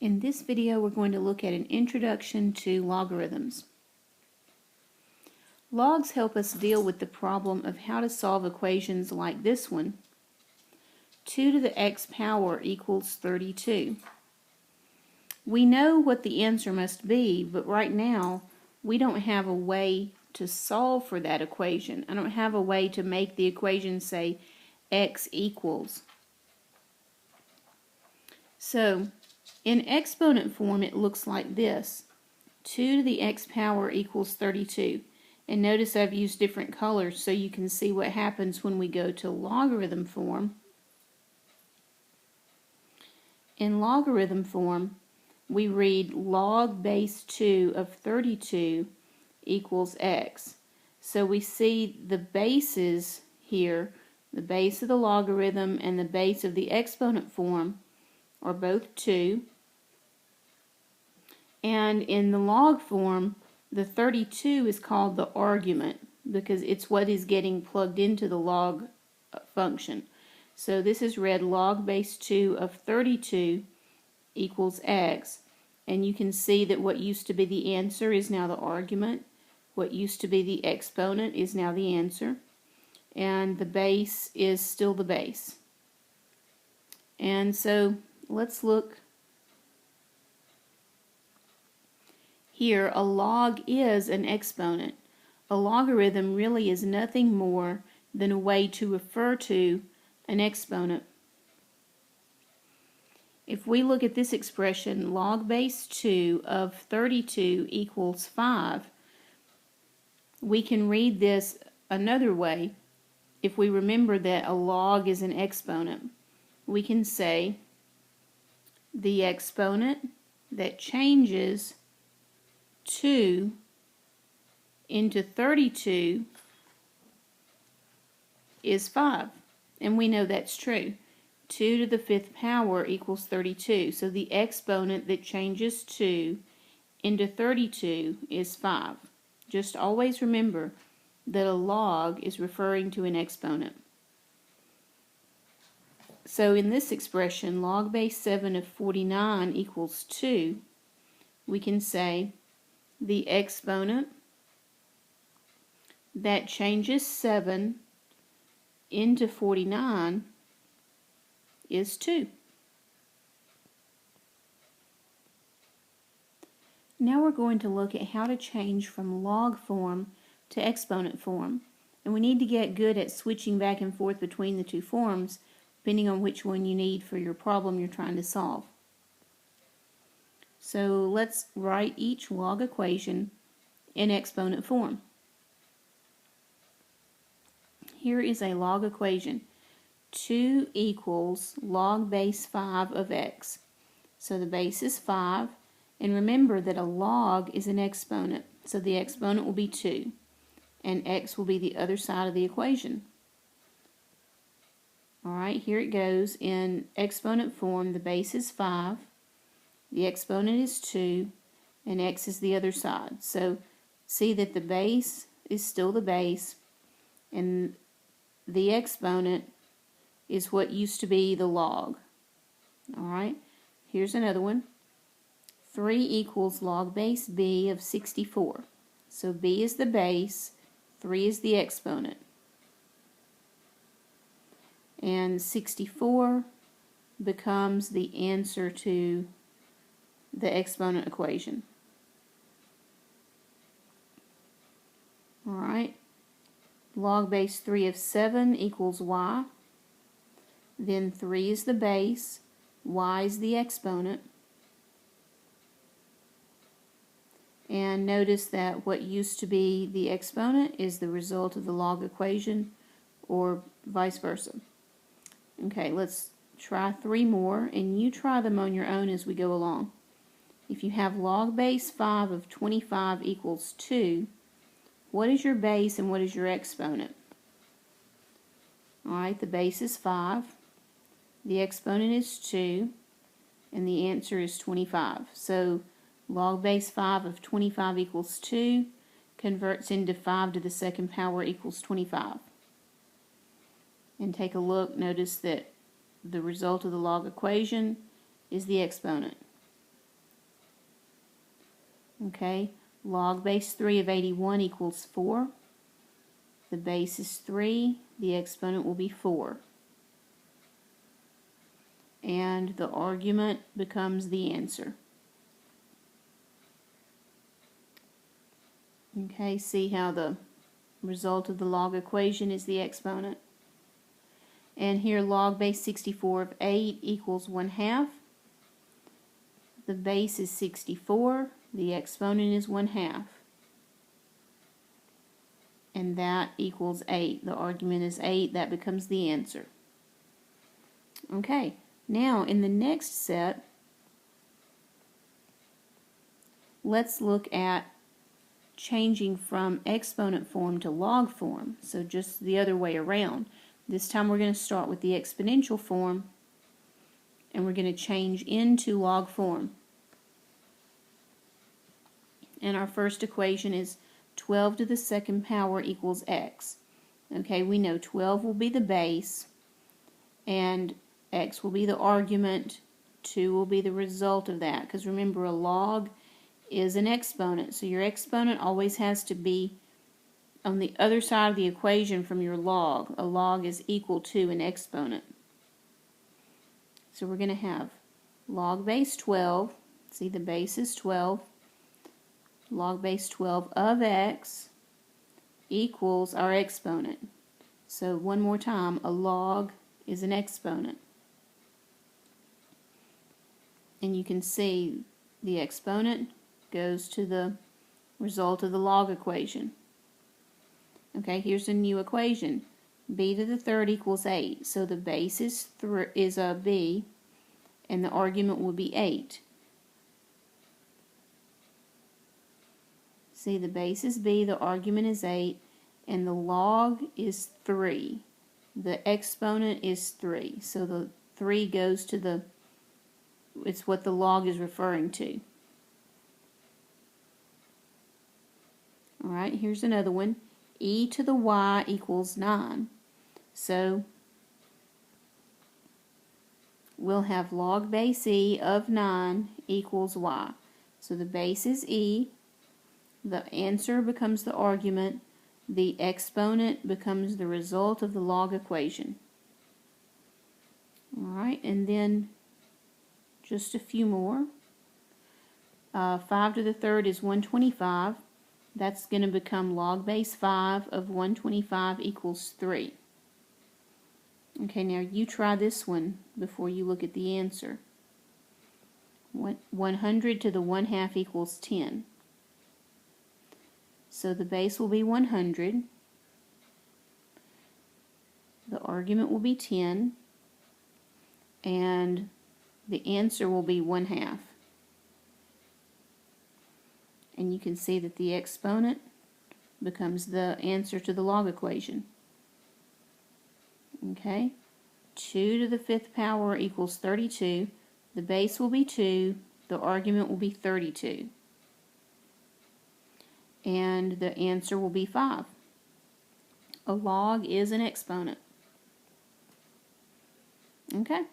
In this video, we're going to look at an introduction to logarithms. Logs help us deal with the problem of how to solve equations like this one. 2 to the x power equals 32. We know what the answer must be, but right now we don't have a way to solve for that equation. I don't have a way to make the equation say x equals. So, in exponent form, it looks like this. 2 to the x power equals 32. And notice I've used different colors so you can see what happens when we go to logarithm form. In logarithm form, we read log base 2 of 32 equals x. So we see the bases here, the base of the logarithm and the base of the exponent form are both 2. And in the log form, the 32 is called the argument because it's what is getting plugged into the log function. So this is read log base 2 of 32 equals x. And you can see that what used to be the answer is now the argument. What used to be the exponent is now the answer. And the base is still the base. And so let's look. Here, a log is an exponent. A logarithm really is nothing more than a way to refer to an exponent. If we look at this expression, log base 2 of 32 equals 5, we can read this another way. If we remember that a log is an exponent, we can say the exponent that changes 2 into 32 is 5. And we know that's true. 2 to the 5th power equals 32. So the exponent that changes 2 into 32 is 5. Just always remember that a log is referring to an exponent. So in this expression, log base 7 of 49 equals 2, we can say the exponent that changes 7 into 49 is 2. Now we're going to look at how to change from log form to exponent form. And we need to get good at switching back and forth between the two forms, depending on which one you need for your problem you're trying to solve. So let's write each log equation in exponent form. Here is a log equation. 2 equals log base 5 of x. So the base is 5. And remember that a log is an exponent. So the exponent will be 2. And x will be the other side of the equation. Alright, here it goes. In exponent form, the base is 5. The exponent is 2, and x is the other side. So see that the base is still the base, and the exponent is what used to be the log. Alright, here's another one. 3 equals log base b of 64. So b is the base, 3 is the exponent. And 64 becomes the answer to the exponent equation. Alright, log base 3 of 7 equals y. Then 3 is the base, y is the exponent. And notice that what used to be the exponent is the result of the log equation, or vice versa. Okay, let's try 3 more, and you try them on your own as we go along. If you have log base 5 of 25 equals 2, what is your base and what is your exponent? Alright, the base is 5, the exponent is 2, and the answer is 25. So log base 5 of 25 equals 2 converts into 5 to the 2nd power equals 25. And take a look, notice that the result of the log equation is the exponent. Okay, log base 3 of 81 equals 4. The base is 3. The exponent will be 4. And the argument becomes the answer. Okay, see how the result of the log equation is the exponent. And here log base 64 of 8 equals 1/2. The base is 64. The exponent is 1/2. And that equals 8. The argument is 8. That becomes the answer. Okay, now in the next set, let's look at changing from exponent form to log form. So just the other way around. This time we're going to start with the exponential form and we're going to change into log form. And our first equation is 12 to the second power equals x. Okay, we know 12 will be the base and x will be the argument, 2 will be the result of that, because remember a log is an exponent, so your exponent always has to be on the other side of the equation from your log. A log is equal to an exponent. So we're going to have log base 12, see the base is 12, log base 12 of x equals our exponent. So one more time, a log is an exponent. And you can see the exponent goes to the result of the log equation. Okay, here's a new equation. B to the third equals 8. So the base is a b, and the argument will be 8. See, the base is b, the argument is 8, and the log is 3. The exponent is 3. So the 3 goes to it's what the log is referring to. Alright, here's another one. E to the y equals 9. So we'll have log base e of 9 equals y. So the base is e, the answer becomes the argument, the exponent becomes the result of the log equation. Alright, and then just a few more. 5 to the third is 125. That's going to become log base 5 of 125 equals 3. Okay, now you try this one before you look at the answer. 100 to the 1/2 equals 10. So the base will be 100. The argument will be 10. And the answer will be 1/2. And you can see that the exponent becomes the answer to the log equation. Okay, 2 to the 5th power equals 32. The base will be 2. The argument will be 32. And the answer will be 5. A log is an exponent. Okay.